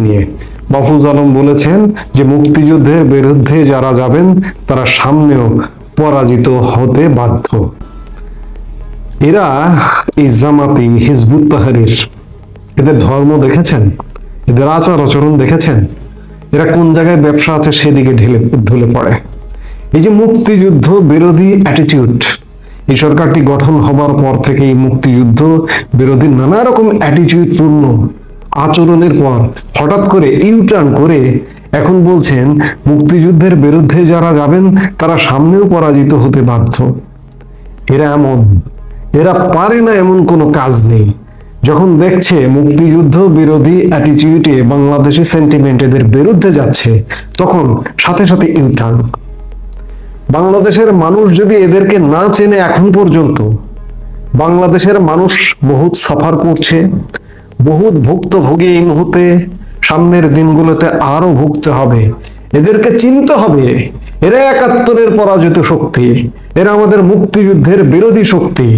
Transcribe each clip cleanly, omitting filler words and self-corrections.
নিয়ে। মাহফুজ আলম বলেছেন যে মুক্তিযুদ্ধের বিরুদ্ধে যারা যাবেন তারা সামনেও পরাজিত হতে বাধ্য। এরা এই জামাতি, হিজবুত তাহরীর, এদের ধর্ম দেখেছেন, এদের আচার আচরণ দেখেছেন, এরা কোন জায়গায় ব্যবসা আছে সেদিকে ঢুলে পড়ে। এই যে মুক্তিযুদ্ধ বিরোধী অ্যাটিটিউড, এই সরকারটি গঠন হবার পর থেকে এই মুক্তিযুদ্ধ বিরোধী নানা রকম অ্যাটিটিউড পূর্ণ আচরণের পর হঠাৎ করে ইউটার্ন করে এখন বলছেন মুক্তিযুদ্ধের বিরুদ্ধে যারা যাবেন তারা সামনেও পরাজিত হতে বাধ্য। এরা পারে না এমন কোনো কাজ নেই। যখন দেখছে মুক্তিযুদ্ধ বিরোধী অ্যাটিটিউডে বাংলাদেশি সেন্টিমেন্ট এদের বিরুদ্ধে যাচ্ছে, তখন সাথে সাথে ইউটার্ন। বাংলাদেশের মানুষ যদি এদেরকে না চেনে, এখন পর্যন্ত বাংলাদেশের মানুষ বহুত সাফার করছে, বহুত ভুক্তভোগী এই মুহূর্তে, সামনের দিনগুলোতে আরো ভুগতে হবে। এদেরকে চিনতে হবে এরা ৭১-এর পরাজিত শক্তি, এরা আমাদের মুক্তিযুদ্ধের বিরোধী শক্তি,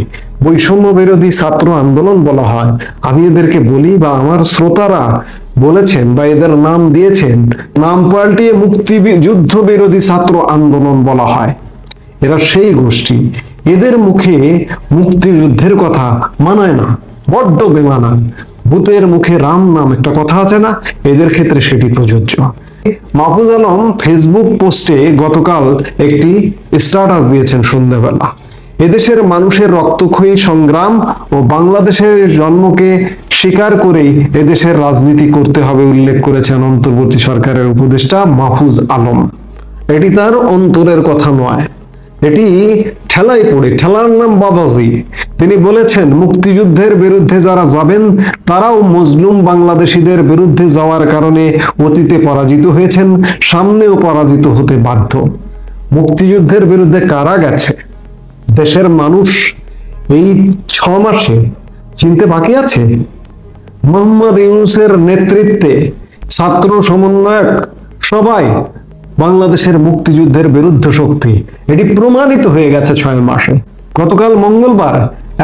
বৈষম্য বিরোধী ছাত্র আন্দোলন বলা হয়। আমি এদেরকে বলি, বা আমার শ্রোতারা বলেছেন বা এদের নাম দিয়েছেন, নাম পাল্টিয়ে মুক্তিযুদ্ধ বিরোধী ছাত্র আন্দোলন বলা হয়। এরা সেই গোষ্ঠী, এদের মুখে মুক্তিযুদ্ধের কথা মানায় না, বড্ড বেমানান। ভূতের মুখে রাম নাম একটা কথা আছে না, এদের ক্ষেত্রে সেটি প্রযোজ্য। মাহফুজ আলম ফেসবুক পোস্টে গতকাল একটি স্ট্যাটাস দিয়েছেন সন্ধ্যাবেলা। এদেশের মানুষের রক্তক্ষয়ী সংগ্রাম ও বাংলাদেশের জন্মকে স্বীকার করেই এদেশের রাজনীতি করতে হবে উল্লেখ করেছেন অন্তর্বর্তী সরকারের উপদেষ্টা মাহফুজ আলম। এটি তার অন্তরের কথা নয়, এটি ঠেলায় পড়ে, ঠেলার নাম বাবাজি। তিনি বলেছেন মুক্তিযুদ্ধের বিরুদ্ধে যারা যাবেন তারাও মজলুম বাংলাদেশিদের বিরুদ্ধে যাওয়ার কারণে অতীতে পরাজিত হয়েছেন, সামনেও পরাজিত হতে বাধ্য। মুক্তিযুদ্ধের বিরুদ্ধে কারা গেছে দেশের মানুষ এই ৬ মাসে চিনতে বাকি আছে? মোহাম্মদ ইউনূসের নেতৃত্বে ছাত্র সমন্বয়ক সবাই বাংলাদেশের মুক্তিযুদ্ধের বিরুদ্ধ শক্তি, এটি প্রমাণিত হয়ে গেছে ৬ মাসে। গতকাল মঙ্গলবার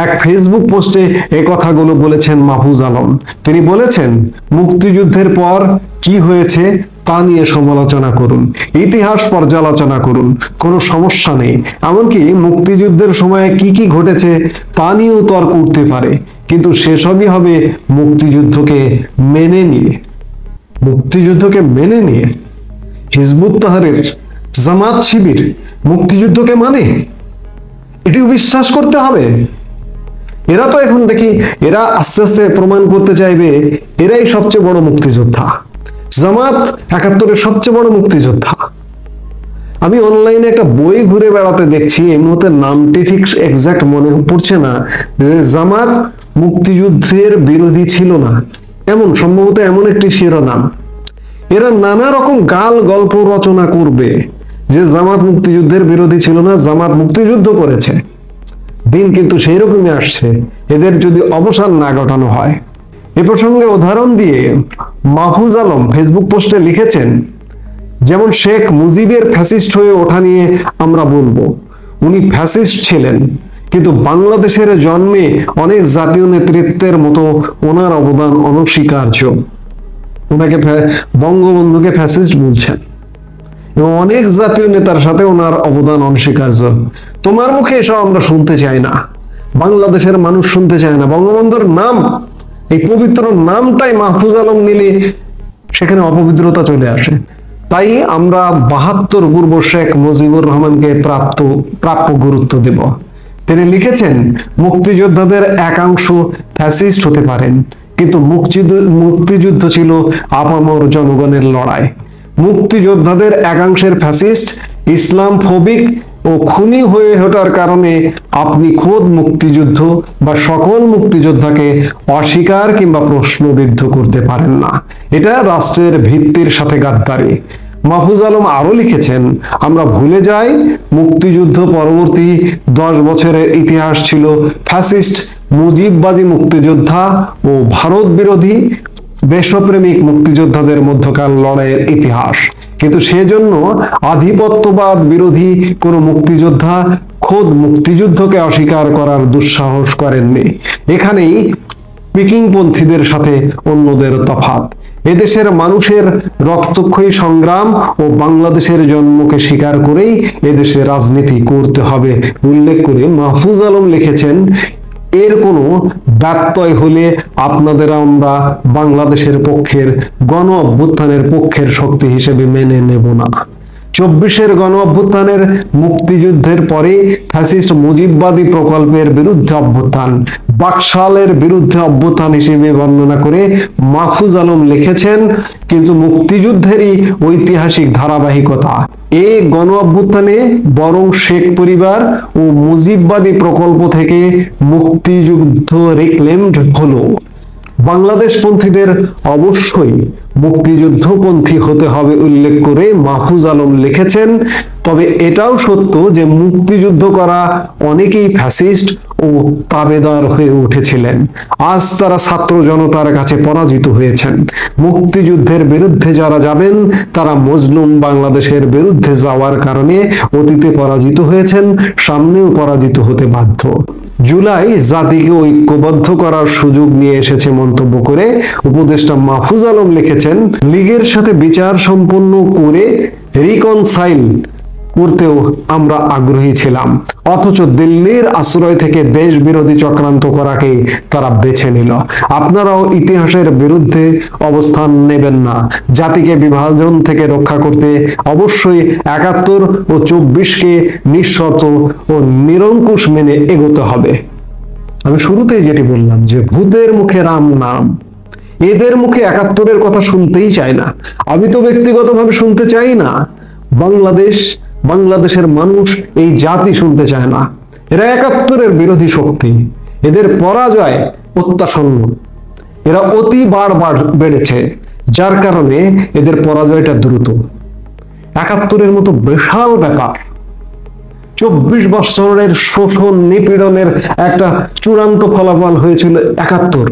এক ফেসবুক পোস্টে এই কথাগুলো বলেছেন মাহফুজ আলম। তিনি বলেছেন মুক্তিযুদ্ধের পর কি হয়েছে তা নিয়ে সমালোচনা করুন, ইতিহাস পর্যালোচনা করুন, কোনো সমস্যা নেই। এমনকি মুক্তিযুদ্ধের সময়ে কি কি ঘটেছে তা নিয়েও তর্ক উঠতে পারে, কিন্তু সেসবই হবে মুক্তিযুদ্ধকে মেনে নিয়ে। মুক্তিযুদ্ধকে মেনে নিয়ে হিজবুত তাহরীর, জামাত শিবির মুক্তিযুদ্ধকে মানে, এটিও বিশ্বাস করতে হবে। এরা তো এখন দেখি এরা আস্তে আস্তে প্রমাণ করতে চাইবে এরাই সবচেয়ে বড় মুক্তিযোদ্ধা। জামাত ৭১-এর সবচেয়ে বড় মুক্তিযোদ্ধা। আমি অনলাইনে একটা বই ঘুরে বেড়াতে দেখছি, এই মুহূর্তে নামটি ঠিক এক্সাক্ট মনে পড়ছে না, যে জামাত মুক্তিযুদ্ধের বিরোধী ছিল না, এমন সম্ভবত এমন একটি শিরোনাম। এরা নানা রকম গাল গল্প রচনা করবে যে জামাত মুক্তিযুদ্ধের বিরোধী ছিল না, জামাত মুক্তিযুদ্ধ করেছে। দিন কিন্তু সেই রকমই আসছে এদের যদি অবসান না ঘটানো হয়। এ প্রসঙ্গে উদাহরণ দিয়ে মাহফুজ আলম ফেসবুক পোস্টে লিখেছেন, যেমন শেখ মুজিবের ফ্যাসিস্ট হয়ে ওঠা নিয়ে আমরা বলবো, উনি ফ্যাসিস্ট ছিলেন, কিন্তু বাংলাদেশের জন্মে অনেক জাতীয় নেতৃত্বের মতো ওনার অবদান অনস্বীকার্য। ওনাকে বঙ্গবন্ধুকে ফ্যাসিস্ট বলছেন এবং অনেক জাতীয় নেতার সাথে ওনার অবদান অনস্বীকার্য। তোমার মুখে এসব আমরা শুনতে চাই না, বাংলাদেশের মানুষ শুনতে চায় না। বঙ্গবন্ধুর নাম, এই পবিত্র নামটাই মাহফুজ আলম নিলে সেখানে অপবিত্রতা চলে আসে। তাই আমরা ৭২ পূর্ব শেখ মুজিবুর রহমানকে প্রাপ্য গুরুত্ব দেব। তিনি লিখেছেন, মুক্তিযোদ্ধাদের একাংশ ফ্যাসিস্ট হতে পারেন, কিন্তু মুক্তিযুদ্ধ ছিল আপামর জনগণের লড়াই। মুক্তিযোদ্ধাদের একাংশের ফ্যাসিস্ট, ইসলাম ফোবিক ও খুনি হয়ে ওঠার কারণে আপনি খোদ মুক্তিযুদ্ধ বা সকল মুক্তিযোদ্ধাকে অস্বীকার কিংবা প্রশ্নবিদ্ধ করতে পারেন না। এটা রাষ্ট্রের ভিত্তির সাথে গাদ্দারি। মাহফুজ আলম আরো লিখেছেন, আমরা ভুলে যাই মুক্তিযুদ্ধ পরবর্তী 10 বছরের ইতিহাস ছিল ফ্যাসিস্ট, মুজিববাদী মুক্তিযোদ্ধা ও ভারত বিরোধী দেশপ্রেমিক মুক্তিযোদ্ধাদের মধ্যকার লড়াইয়ের ইতিহাস। কিন্তু সেজন্য আধিপত্যবাদ বিরোধী কোন মুক্তিযোদ্ধা খোদ মুক্তিযুদ্ধকে অস্বীকার করার দুঃসাহস করেননি। এখানেই পিকিংপন্থীদের সাথে অন্যদের তফাৎ। এদেশের মানুষের রক্তক্ষয়ী সংগ্রাম ও বাংলাদেশের জন্মকে স্বীকার করেই এদেশে রাজনীতি করতে হবে উল্লেখ করে মাহফুজ আলম লিখেছেন, এর কোনো ব্যত্যয় হলে আপনাদের আমরা বাংলাদেশের পক্ষের গণ অভ্যুত্থানের পক্ষের শক্তি হিসেবে মেনে নেব না। 24-এর গণ অভ্যুত্থানের মুক্তিযুদ্ধের পরে ফ্যাসিস্ট মুজিববাদী প্রকল্পের বিরুদ্ধে অভ্যুত্থান, বাকশালের বিরুদ্ধে অভ্যুত্থান হিসেবে বর্ণনা করে মাহফুজ আলম লিখেছেন, কিন্তু মুক্তিযুদ্ধেরই ঐতিহাসিক ধারাবাহিকতা। এই গণ অভ্যুত্থানে বরং শেখ পরিবার ও মুজিববাদী প্রকল্প থেকে মুক্তিযুদ্ধ রিক্লেমড হলো। বাংলাদেশপন্থীদের অবশ্যই মুক্তিযুদ্ধপন্থী হতে হবে উল্লেখ করে মাহফুজ আলম লিখেছেন, তবে এটাও সত্য যে মুক্তিযুদ্ধ করা অনেকেই ফ্যাসিস্ট ও তাবেদার হয়ে উঠেছিলেন। আজ তারা ছাত্র জনতার কাছে পরাজিত হয়েছেন। মুক্তিযুদ্ধের বিরুদ্ধে যারা যাবেন তারা মজলুম বাংলাদেশের বিরুদ্ধে যাওয়ার কারণে অতীতে পরাজিত হয়েছেন, সামনেও পরাজিত হতে বাধ্য। জুলাই জাতিকে ঐক্যবদ্ধ করার সুযোগ নিয়ে এসেছে মন্তব্য করে উপদেষ্টা মাহফুজ আলম লিখেছেন, লীগের সাথে বিচার সম্পন্ন করে রিকনসাইল করতেও আমরা আগ্রহী ছিলাম, অথচ দিল্লির আশ্রয় থেকে দেশ বিরোধী চক্রান্ত করাকে তারা বেছে নিল। আপনারাও ইতিহাসের বিরুদ্ধে অবস্থান নেবেন না। জাতিকে বিভাজন থেকে রক্ষা করতে অবশ্যই 71 ও 24-কে নিঃশর্ত ও নিরঙ্কুশ মেনে এগোতে হবে। আমি শুরুতেই যেটি বললাম যে ভূতের মুখে রাম নাম, এদের মুখে 71-এর কথা শুনতেই চায় না। আমি তো ব্যক্তিগতভাবে শুনতে চাই না, বাংলাদেশের মানুষ এই জাতি শুনতে চায় না। এরা 71-এর বিরোধী শক্তি, এদের পরাজয় অত্যাসন্ন, এরা অতি বারবার বেড়েছে, যার কারণে এদের পরাজয়টা দ্রুত। 71-এর মতো বিশাল ব্যাপার, 24 বছরের শোষণ নিপীড়নের একটা চূড়ান্ত ফলাফল হয়েছিল 71।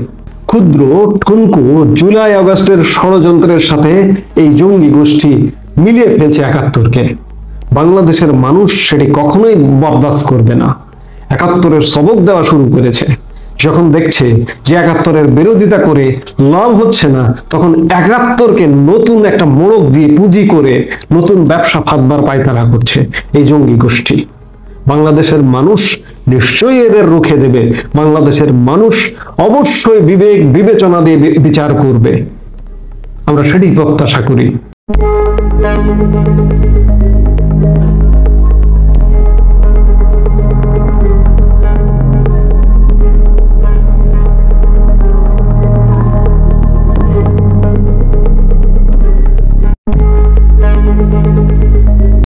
ক্ষুদ্র ঠুনকু জুলাই আগস্টের ষড়যন্ত্রের সাথে এই জঙ্গি গোষ্ঠী মিলিয়ে ফেলছে 71-কে। বাংলাদেশের মানুষ সেটি কখনোই বরদাস্ত করবে না। 71-এর সবক দেওয়া শুরু করেছে। যখন দেখছে যে 71-এর বিরোধিতা করে লাভ হচ্ছে না, তখন 71-কে নতুন একটা মোড়ক দিয়ে পুঁজি করে নতুন ব্যবসা ফাঁদবার পায়তারা করছে এই জঙ্গি গোষ্ঠী। বাংলাদেশের মানুষ নিশ্চয়ই এদের রুখে দেবে। বাংলাদেশের মানুষ অবশ্যই বিবেক বিবেচনা দিয়ে বিচার করবে, আমরা সেটি প্রত্যাশা করি।